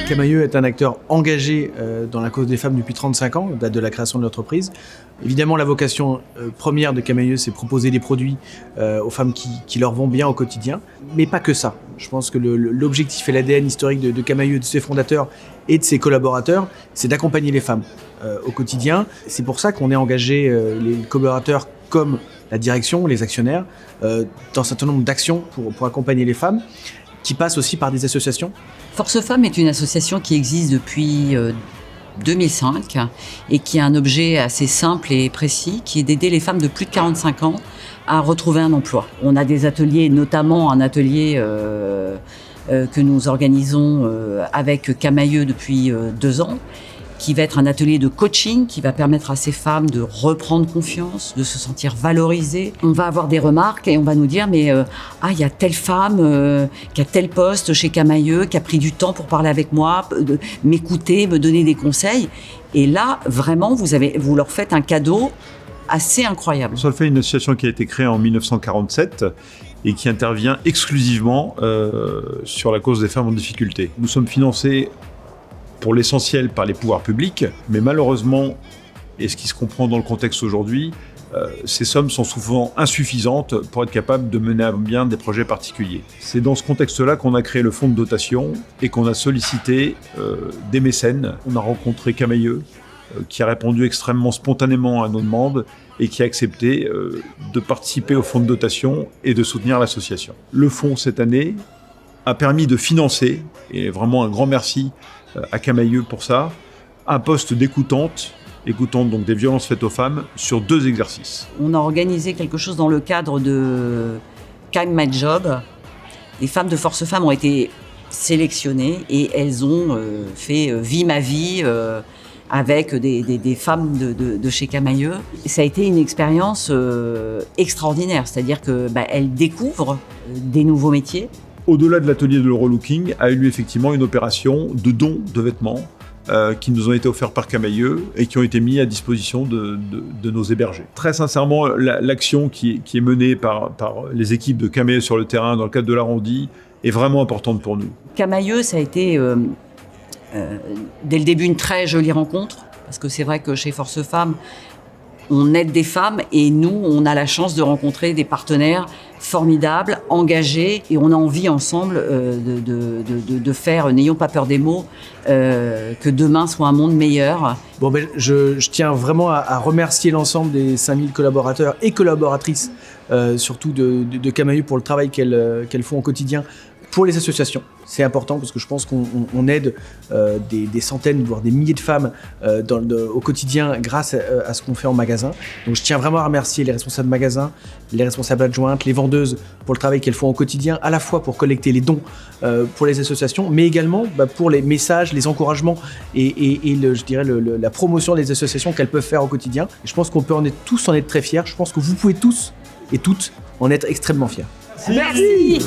Camaïeu est un acteur engagé dans la cause des femmes depuis 35 ans, date de la création de l'entreprise. Évidemment, la vocation première de Camaïeu, c'est proposer des produits aux femmes qui leur vont bien au quotidien, mais pas que ça. Je pense que l'objectif et l'ADN historique de Camaïeu, de ses fondateurs et de ses collaborateurs, c'est d'accompagner les femmes au quotidien. C'est pour ça qu'on est engagé, les collaborateurs comme la direction, les actionnaires, dans un certain nombre d'actions pour accompagner les femmes, qui passent aussi par des associations. Force Femmes est une association qui existe depuis 2005 et qui a un objet assez simple et précis, qui est d'aider les femmes de plus de 45 ans à retrouver un emploi. On a des ateliers, notamment un atelier que nous organisons avec Camaïeu depuis 2 ans, qui va être un atelier de coaching qui va permettre à ces femmes de reprendre confiance, de se sentir valorisées. On va avoir des remarques et on va nous dire mais il y a telle femme qui a tel poste chez Camaïeu, qui a pris du temps pour parler avec moi, m'écouter, me donner des conseils. Et là, vraiment, vous leur faites un cadeau assez incroyable. Solfay est une association qui a été créée en 1947 et qui intervient exclusivement sur la cause des femmes en difficulté. Nous sommes financés pour l'essentiel par les pouvoirs publics, mais malheureusement, et ce qui se comprend dans le contexte aujourd'hui, ces sommes sont souvent insuffisantes pour être capables de mener à bien des projets particuliers. C'est dans ce contexte-là qu'on a créé le fonds de dotation et qu'on a sollicité des mécènes. On a rencontré Camaïeu, qui a répondu extrêmement spontanément à nos demandes et qui a accepté de participer au fonds de dotation et de soutenir l'association. Le fonds, cette année, a permis de financer, et vraiment un grand merci à Camaïeu pour ça, un poste d'écoutante donc des violences faites aux femmes, sur 2 exercices. On a organisé quelque chose dans le cadre de Kind My Job. Les femmes de Force Femmes ont été sélectionnées et elles ont fait Vie ma vie avec des femmes de chez Camaïeu. Ça a été une expérience extraordinaire, c'est-à-dire qu'elles découvrent des nouveaux métiers. Au-delà de l'atelier de l'Eurolooking, a eu lieu effectivement une opération de don de vêtements qui nous ont été offerts par Camaïeu et qui ont été mis à disposition de nos hébergés. Très sincèrement, l'action qui est menée par les équipes de Camaïeu sur le terrain dans le cadre de l'arrondi est vraiment importante pour nous. Camaïeu, ça a été dès le début une très jolie rencontre, parce que c'est vrai que chez Force Femmes, on aide des femmes et nous, on a la chance de rencontrer des partenaires formidables, engagés, et on a envie ensemble de faire, n'ayons pas peur des mots, que demain soit un monde meilleur. Bon, je tiens vraiment à remercier l'ensemble des 5000 collaborateurs et collaboratrices, surtout de Camaïeu, pour le travail qu'elles font au quotidien pour les associations. C'est important parce que je pense qu'on aide des centaines, voire des milliers de femmes au quotidien grâce à ce qu'on fait en magasin. Donc je tiens vraiment à remercier les responsables magasins, les responsables adjointes, les vendeuses pour le travail qu'elles font au quotidien, à la fois pour collecter les dons pour les associations, mais également pour les messages, les encouragements et la promotion des associations qu'elles peuvent faire au quotidien. Et je pense qu'on peut tous en être très fiers. Je pense que vous pouvez tous et toutes en être extrêmement fiers. Merci.